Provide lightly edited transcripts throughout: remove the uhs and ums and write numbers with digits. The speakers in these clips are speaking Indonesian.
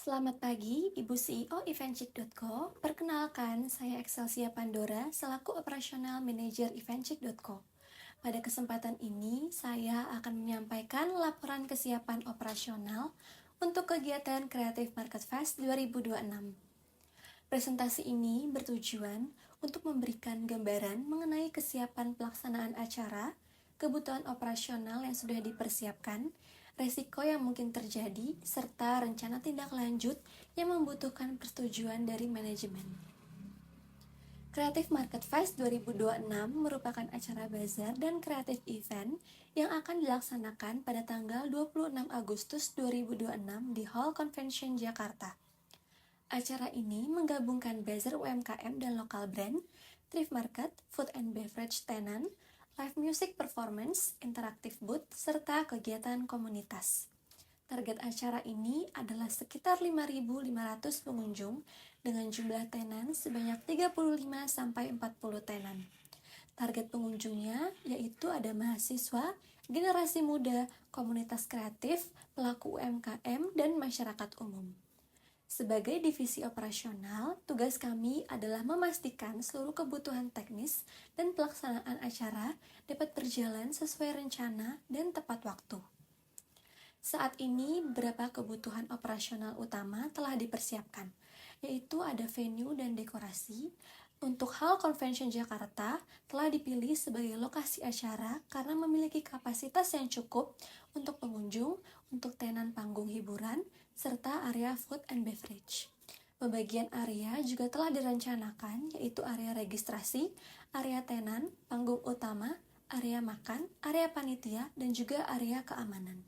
Selamat pagi, Ibu CEO Eventchick.co. Perkenalkan, saya Excelsia Pandora selaku Operasional Manager Eventchick.co. Pada kesempatan ini, saya akan menyampaikan laporan kesiapan operasional untuk kegiatan Creative Market Fest 2026. Presentasi ini bertujuan untuk memberikan gambaran mengenai kesiapan pelaksanaan acara, kebutuhan operasional yang sudah dipersiapkan, resiko yang mungkin terjadi, serta rencana tindak lanjut yang membutuhkan persetujuan dari manajemen. Creative Market Fest 2026 merupakan acara bazar dan creative event yang akan dilaksanakan pada tanggal 26 Agustus 2026 di Hall Convention Jakarta. Acara ini menggabungkan bazar UMKM dan lokal brand, thrift market, food and beverage tenan, live music performance, interaktif booth, serta kegiatan komunitas. Target acara ini adalah sekitar 5.500 pengunjung dengan jumlah tenan sebanyak 35-40 tenan. Target pengunjungnya yaitu ada mahasiswa, generasi muda, komunitas kreatif, pelaku UMKM, dan masyarakat umum. Sebagai divisi operasional, tugas kami adalah memastikan seluruh kebutuhan teknis dan pelaksanaan acara dapat berjalan sesuai rencana dan tepat waktu. Saat ini, beberapa kebutuhan operasional utama telah dipersiapkan, yaitu ada venue dan dekorasi. Untuk Hall Convention Jakarta telah dipilih sebagai lokasi acara karena memiliki kapasitas yang cukup untuk pengunjung, untuk tenan panggung hiburan, serta area food and beverage. Pembagian area juga telah direncanakan, yaitu area registrasi, area tenan, panggung utama, area makan, area panitia, dan juga area keamanan.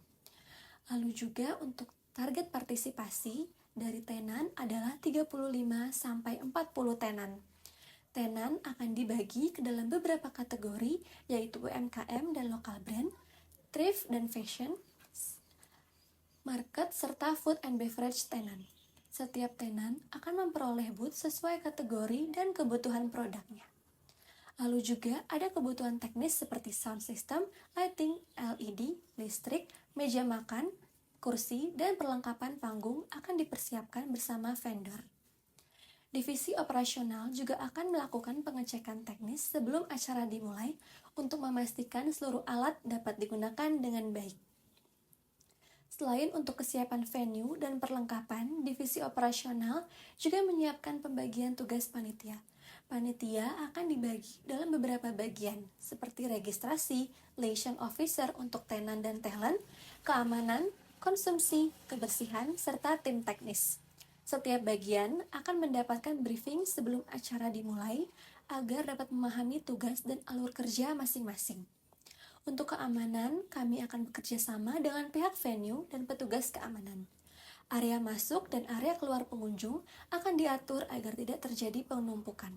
Lalu juga untuk target partisipasi dari tenan adalah 35-40 tenan. Tenan akan dibagi ke dalam beberapa kategori, yaitu UMKM dan lokal brand, thrift dan fashion, market, serta food and beverage tenan. Setiap tenan akan memperoleh booth sesuai kategori dan kebutuhan produknya. Lalu juga ada kebutuhan teknis seperti sound system, lighting, LED, listrik, meja makan, kursi, dan perlengkapan panggung akan dipersiapkan bersama vendor. Divisi operasional juga akan melakukan pengecekan teknis sebelum acara dimulai untuk memastikan seluruh alat dapat digunakan dengan baik. Selain untuk kesiapan venue dan perlengkapan, divisi operasional juga menyiapkan pembagian tugas panitia. Panitia akan dibagi dalam beberapa bagian, seperti registrasi, liaison officer untuk tenan dan talent, keamanan, konsumsi, kebersihan, serta tim teknis. Setiap bagian akan mendapatkan briefing sebelum acara dimulai agar dapat memahami tugas dan alur kerja masing-masing. Untuk keamanan, kami akan bekerja sama dengan pihak venue dan petugas keamanan. Area masuk dan area keluar pengunjung akan diatur agar tidak terjadi penumpukan.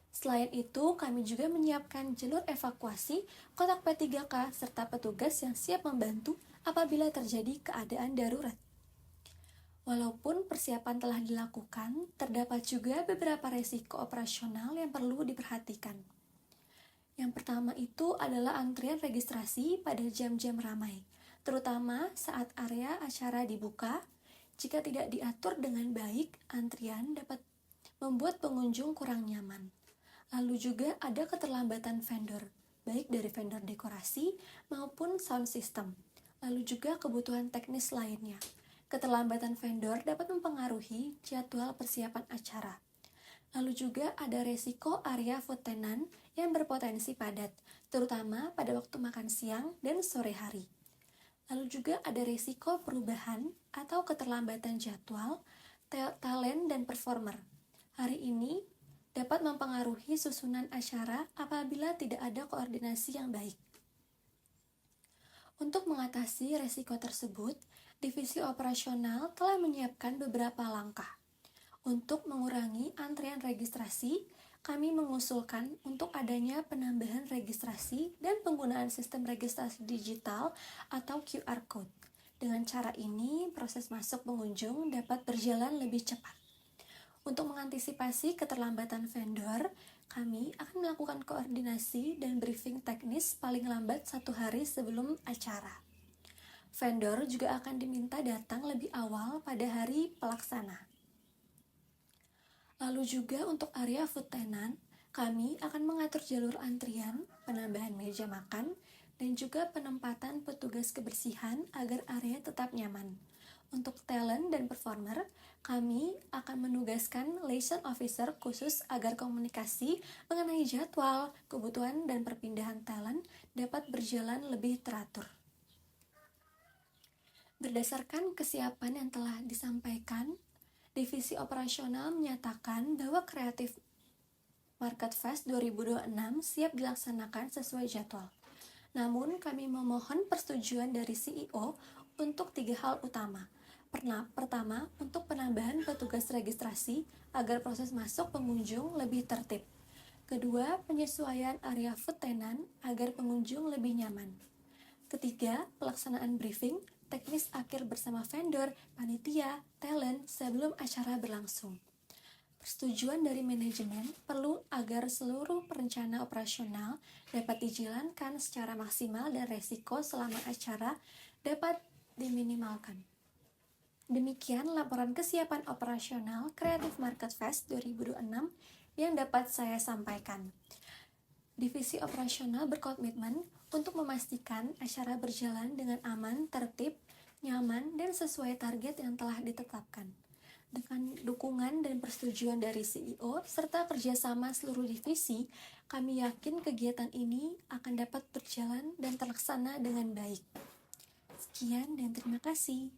Selain itu, kami juga menyiapkan jalur evakuasi, kotak P3K, serta petugas yang siap membantu apabila terjadi keadaan darurat. Walaupun persiapan telah dilakukan, terdapat juga beberapa resiko operasional yang perlu diperhatikan. Yang pertama itu adalah antrian registrasi pada jam-jam ramai, terutama saat area acara dibuka. Jika tidak diatur dengan baik, antrian dapat membuat pengunjung kurang nyaman. Lalu juga ada keterlambatan vendor, baik dari vendor dekorasi maupun sound system. Lalu juga kebutuhan teknis lainnya. Keterlambatan vendor dapat mempengaruhi jadwal persiapan acara. Lalu juga ada resiko area food tenan yang berpotensi padat, terutama pada waktu makan siang dan sore hari. Lalu juga ada resiko perubahan atau keterlambatan jadwal, talent, dan performer. Hari ini dapat mempengaruhi susunan acara apabila tidak ada koordinasi yang baik. Untuk mengatasi resiko tersebut, divisi operasional telah menyiapkan beberapa langkah. Untuk mengurangi antrian registrasi, kami mengusulkan untuk adanya penambahan registrasi dan penggunaan sistem registrasi digital atau QR Code. Dengan cara ini, proses masuk pengunjung dapat berjalan lebih cepat. Untuk mengantisipasi keterlambatan vendor, kami akan melakukan koordinasi dan briefing teknis paling lambat 1 hari sebelum acara. Vendor juga akan diminta datang lebih awal pada hari pelaksana. Lalu juga untuk area food tenant, kami akan mengatur jalur antrian, penambahan meja makan, dan juga penempatan petugas kebersihan agar area tetap nyaman. Untuk talent dan performer, kami akan menugaskan liaison officer khusus agar komunikasi mengenai jadwal, kebutuhan, dan perpindahan talent dapat berjalan lebih teratur. Berdasarkan kesiapan yang telah disampaikan, Divisi Operasional menyatakan bahwa Creative Market Fest 2026 siap dilaksanakan sesuai jadwal. Namun, kami memohon persetujuan dari CEO untuk 3 hal utama. Pertama, untuk penambahan petugas registrasi agar proses masuk pengunjung lebih tertib. Kedua, penyesuaian area food tenant agar pengunjung lebih nyaman. Ketiga, pelaksanaan briefing teknis akhir bersama vendor, panitia, talent sebelum acara berlangsung. Persetujuan dari manajemen perlu agar seluruh perencana operasional dapat dijalankan secara maksimal dan resiko selama acara dapat diminimalkan. Demikian laporan kesiapan operasional Creative Market Fest 2026 yang dapat saya sampaikan. Divisi operasional berkomitmen untuk memastikan acara berjalan dengan aman, tertib, nyaman, dan sesuai target yang telah ditetapkan. Dengan dukungan dan persetujuan dari CEO serta kerjasama seluruh divisi, kami yakin kegiatan ini akan dapat berjalan dan terlaksana dengan baik. Sekian dan terima kasih.